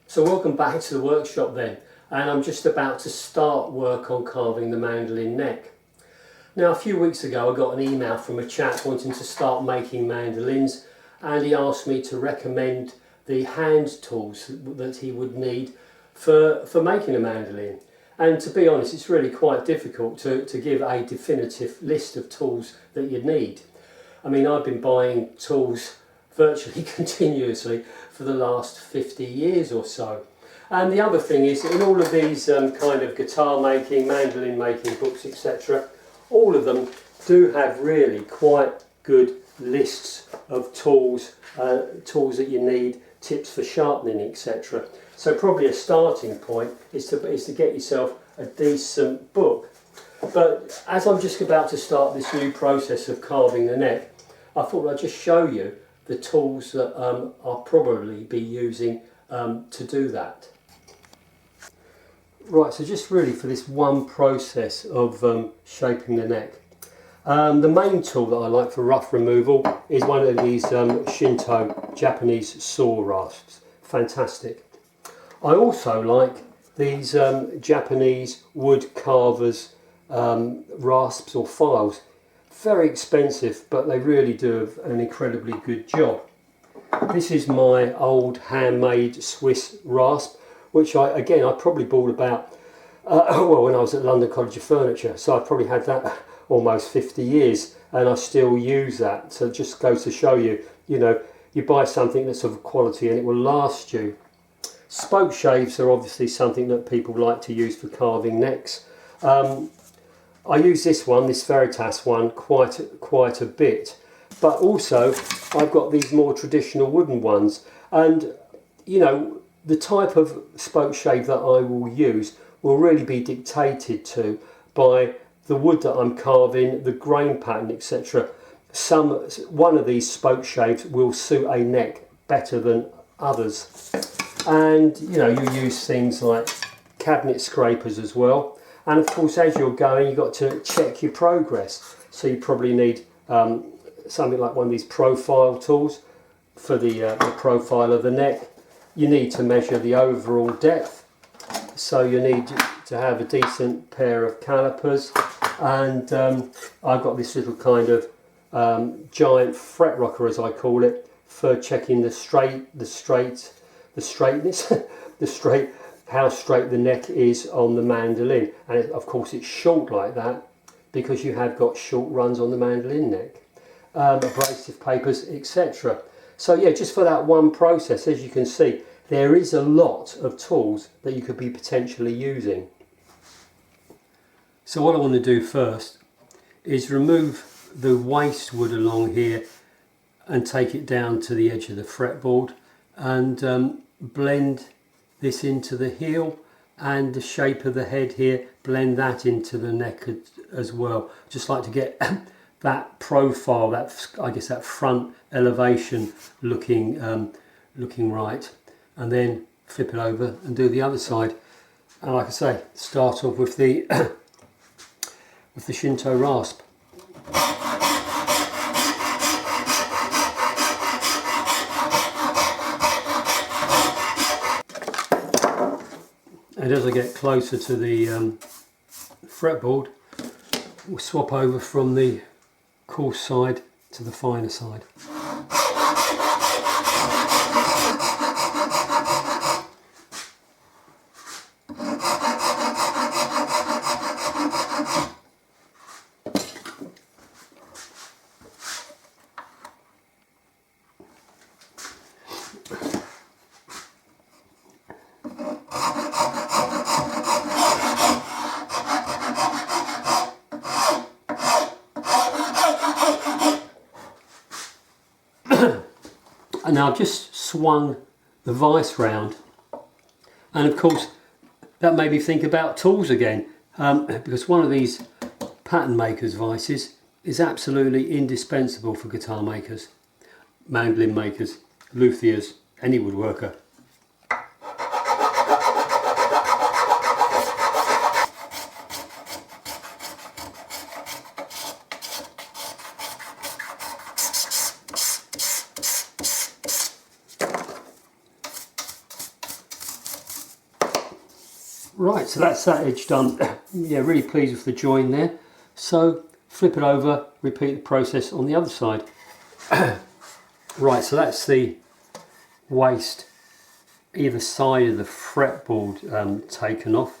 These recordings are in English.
So welcome back to the workshop then, and I'm just about to start work on carving the mandolin neck. Now a few weeks ago I got an email from a chap wanting to start making mandolins, and he asked me to recommend the hand tools that he would need for making a mandolin. And to be honest, it's really quite difficult to give a definitive list of tools that you need. I mean, I've been buying tools virtually continuously for the last 50 years or so. And the other thing is, in all of these kind of guitar making, mandolin making books, etc., all of them do have really quite good lists of tools, tools that you need, tips for sharpening, etc. So probably a starting point is to get yourself a decent book. But as I'm just about to start this new process of carving the neck, I thought I'd just show you the tools that I'll probably be using to do that. Right, so just really for this one process of shaping the neck. The main tool that I like for rough removal is one of these Shinto Japanese saw rasps. Fantastic. I also like these Japanese wood carvers rasps or files. Very expensive, but they really do an incredibly good job. This is my old handmade Swiss rasp, which I probably bought about well, when I was at London College of Furniture, so I probably had that almost 50 years and I still use that. So it just goes to show you, you know, you buy something that's of quality and it will last you. Spoke shaves are obviously something that people like to use for carving necks. I use this one, this Veritas one, quite a bit, but also I've got these more traditional wooden ones, and you know, the type of spoke shave that I will use will really be dictated to by the wood that I'm carving, the grain pattern, etc. One of these spoke shaves will suit a neck better than others, and you know, you use things like cabinet scrapers as well. And of course, as you're going, you've got to check your progress. So you probably need something like one of these profile tools for the profile of the neck. You need to measure the overall depth. So you need to have a decent pair of calipers. And I've got this little kind of giant fret rocker, as I call it, for checking how straight the neck is on the mandolin. And of course it's short like that because you have got short runs on the mandolin neck, abrasive papers, etc. So yeah, just for that one process, as you can see, there is a lot of tools that you could be potentially using. So what I want to do first is remove the waste wood along here and take it down to the edge of the fretboard and blend this into the heel, and the shape of the head here, blend that into the neck as well. Just like to get that profile, that, I guess, that front elevation looking right, and then flip it over and do the other side. And like I say, start off with the with the Shinto rasp. And as I get closer to the fretboard, we'll swap over from the coarse side to the finer side. And now I've just swung the vise round, and of course that made me think about tools again, because one of these pattern makers vices is absolutely indispensable for guitar makers, mandolin makers, luthiers, any woodworker. Right, so that's that edge done. Yeah, really pleased with the join there. So flip it over, repeat the process on the other side. Right, so that's the waste either side of the fretboard taken off.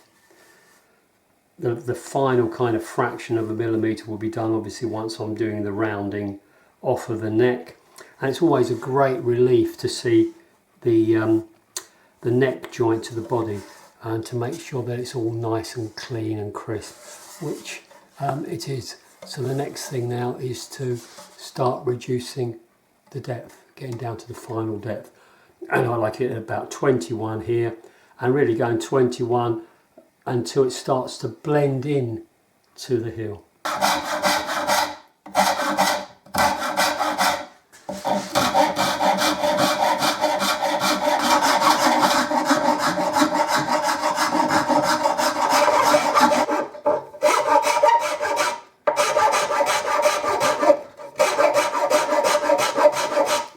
The final kind of fraction of a millimetre will be done obviously once I'm doing the rounding off of the neck. And it's always a great relief to see the neck joint to the body and to make sure that it's all nice and clean and crisp, which it is. So the next thing now is to start reducing the depth, getting down to the final depth. And I like it at about 21 here, and really going 21 until it starts to blend in to the heel.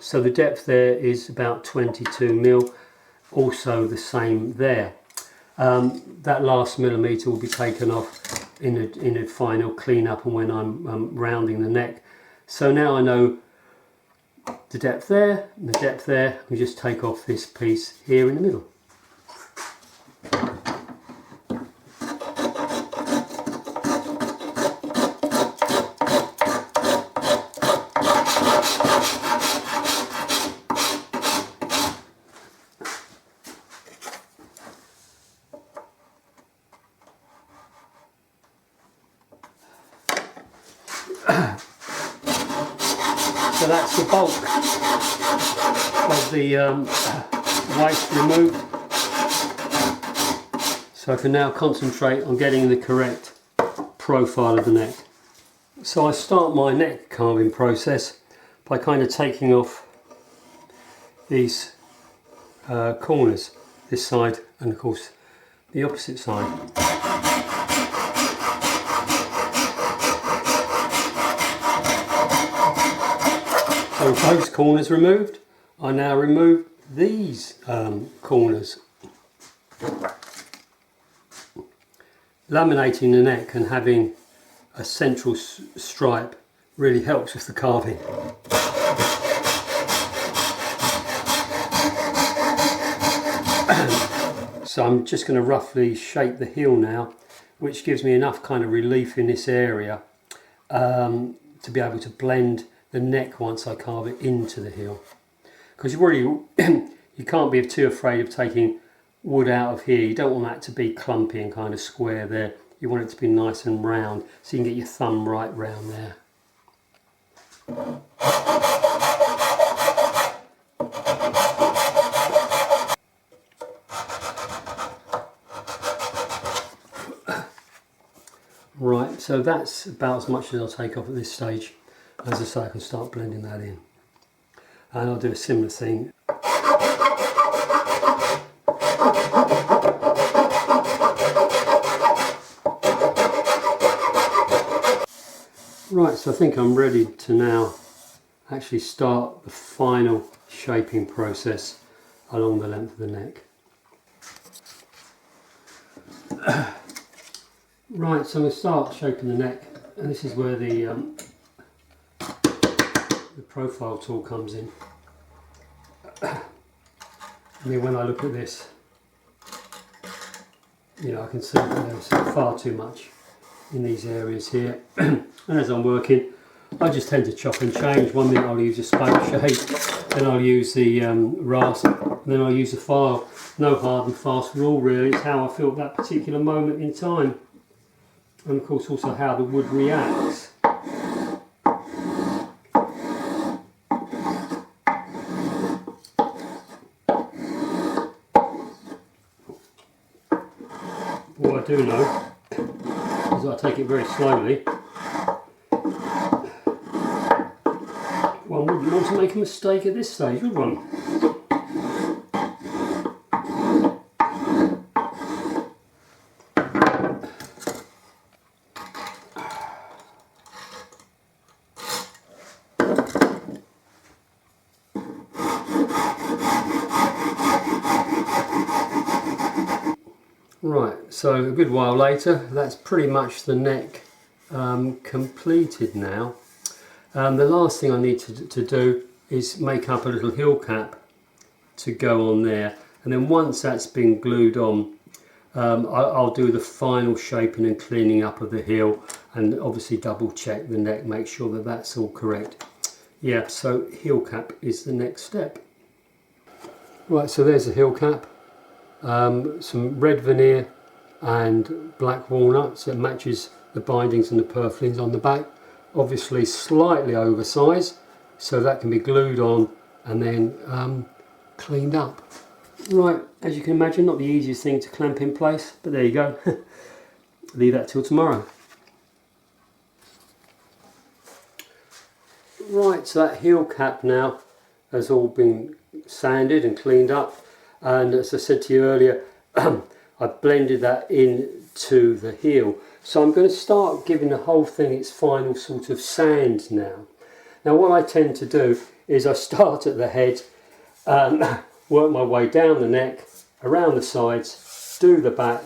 So the depth there is about 22 mil, also the same there. That last millimetre will be taken off in a final clean up and when I'm rounding the neck. So now I know the depth there and the depth there. We just take off this piece here in the middle. So that's the bulk of the waste removed. So I can now concentrate on getting the correct profile of the neck. So I start my neck carving process by kind of taking off these corners, this side and of course the opposite side. So with those corners removed, I now remove these corners. Laminating the neck and having a central stripe really helps with the carving. So I'm just going to roughly shape the heel now, which gives me enough kind of relief in this area to be able to blend the neck once I carve it into the heel. Because you can't be too afraid of taking wood out of here. You don't want that to be clumpy and kind of square there. You want it to be nice and round so you can get your thumb right round there. Right, so that's about as much as I'll take off at this stage. As I say, I can start blending that in. And I'll do a similar thing. Right, so I think I'm ready to now actually start the final shaping process along the length of the neck. Right, so I'm going to start shaping the neck, and this is where the profile tool comes in. I mean, when I look at this, you know, I can see that there's far too much in these areas here. And as I'm working, I just tend to chop and change. 1 minute I'll use a spoke shape, then I'll use the rasp, then I'll use a file. No hard and fast rule really, it's how I feel at that particular moment in time. And of course also how the wood reacts. What I do know is I take it very slowly. One wouldn't want to make a mistake at this stage, would one? Right, so a good while later, that's pretty much the neck completed now. The last thing I need to do is make up a little heel cap to go on there, and then once that's been glued on, I'll do the final shaping and cleaning up of the heel, and obviously double check the neck, make sure that that's all correct. Yeah, so heel cap is the next step. Right, so there's the heel cap. Some red veneer and black walnut, so it matches the bindings and the purflings on the back. Obviously slightly oversized, so that can be glued on and then cleaned up. Right, as you can imagine, not the easiest thing to clamp in place, but there you go. Leave that till tomorrow. Right, so that heel cap now has all been sanded and cleaned up, and as I said to you earlier, I blended that into the heel. So I'm going to start giving the whole thing its final sort of sand now. Now what I tend to do is I start at the head and work my way down the neck, around the sides, do the back,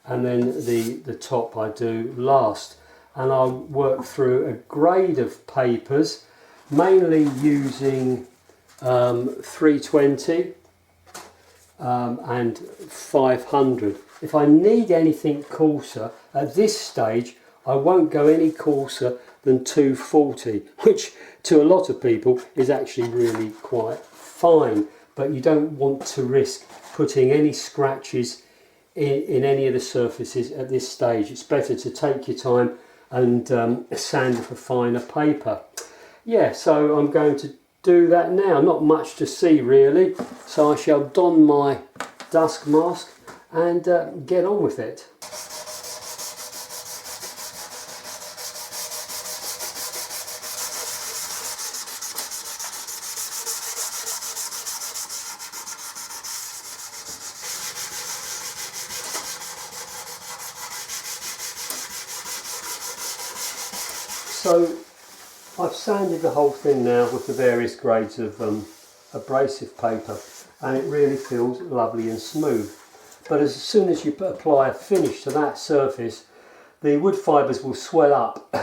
and then the top I do last. And I'll work through a grade of papers, mainly using 320 and 500. If I need anything coarser, at this stage I won't go any coarser than 240, which to a lot of people is actually really quite fine, but you don't want to risk putting any scratches in any of the surfaces at this stage. It's better to take your time and sand for finer paper. Yeah, so I'm going to do that now. Not much to see really, so I shall don my dusk mask and get on with it. So I've sanded the whole thing now with the various grades of abrasive paper, and it really feels lovely and smooth. But as soon as you apply a finish to that surface, the wood fibres will swell up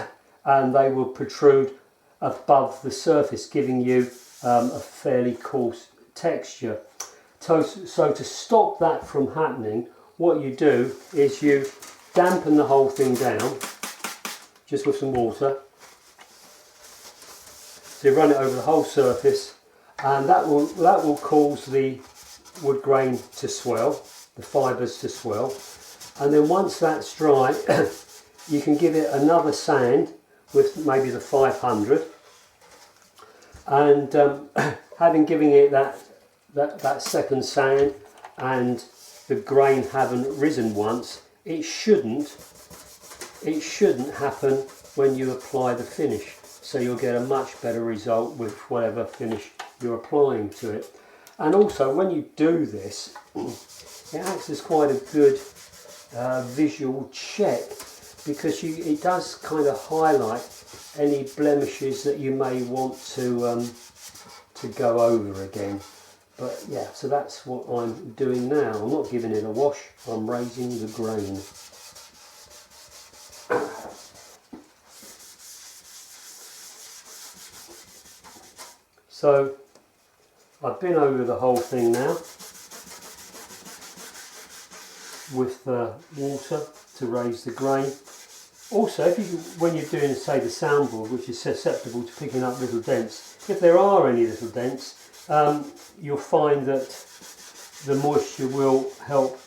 and they will protrude above the surface, giving you a fairly coarse texture. So to stop that from happening, what you do is you dampen the whole thing down just with some water. So you run it over the whole surface, and that will cause the wood grain to swell, the fibres to swell, and then once that's dry you can give it another sand with maybe the 500, and having given it that second sand and the grain haven't risen once, it shouldn't happen when you apply the finish. So you'll get a much better result with whatever finish you're applying to it. And also when you do this, it acts as quite a good visual check, because it does kind of highlight any blemishes that you may want to go over again. But yeah, so that's what I'm doing now. I'm not giving it a wash, I'm raising the grain. So I've been over the whole thing now with water to raise the grain. Also, when you're doing, say, the soundboard, which is susceptible to picking up little dents, if there are any little dents, you'll find that the moisture will help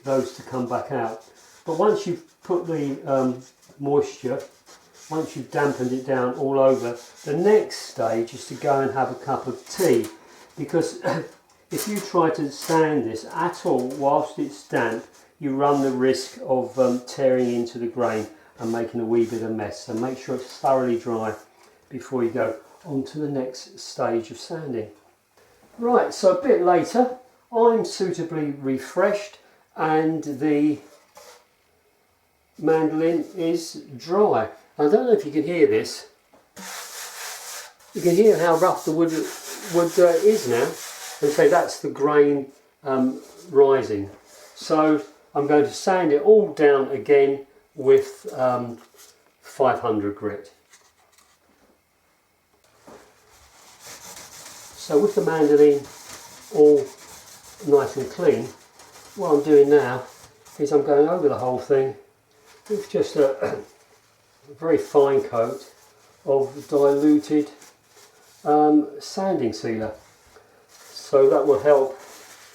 those to come back out. But once you've put the moisture, once you've dampened it down all over, the next stage is to go and have a cup of tea, because if you try to sand this at all whilst it's damp, you run the risk of tearing into the grain and making a wee bit of mess. So make sure it's thoroughly dry before you go on to the next stage of sanding. Right, so a bit later, I'm suitably refreshed and the mandolin is dry. I don't know if you can hear this. You can hear how rough the wood is now, and so that's the grain rising. So I'm going to sand it all down again with 500 grit. So with the mandolin all nice and clean, what I'm doing now is I'm going over the whole thing with just a very fine coat of diluted sanding sealer. So that will help,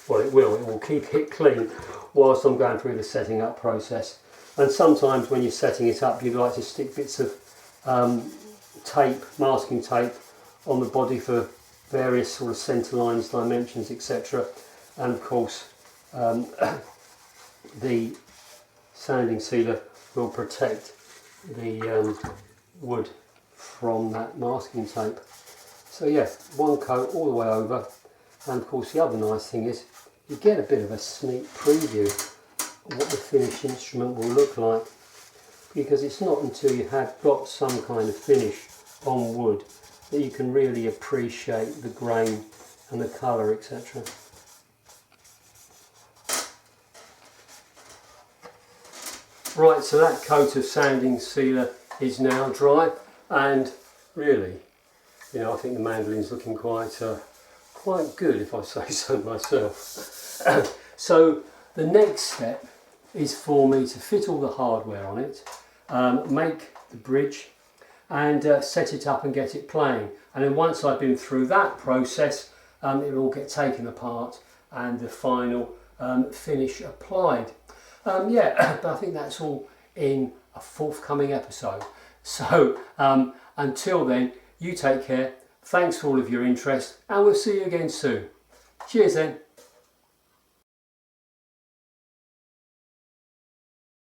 well it will keep it clean whilst I'm going through the setting up process. And sometimes when you're setting it up, you'd like to stick bits of tape, masking tape, on the body for various sort of centre lines, dimensions, etc. And of course the sanding sealer will protect the wood from that masking tape. So yeah, one coat all the way over, and of course the other nice thing is you get a bit of a sneak preview of what the finished instrument will look like, because it's not until you have got some kind of finish on wood that you can really appreciate the grain and the colour, etc. Right, so that coat of sanding sealer is now dry, and really, you know, I think the mandolin's looking quite good, if I say so myself. So the next step is for me to fit all the hardware on it, make the bridge, and set it up and get it playing. And then once I've been through that process, it will all get taken apart and the final finish applied. Yeah, but I think that's all in a forthcoming episode. So until then, you take care. Thanks for all of your interest, and we'll see you again soon. Cheers then.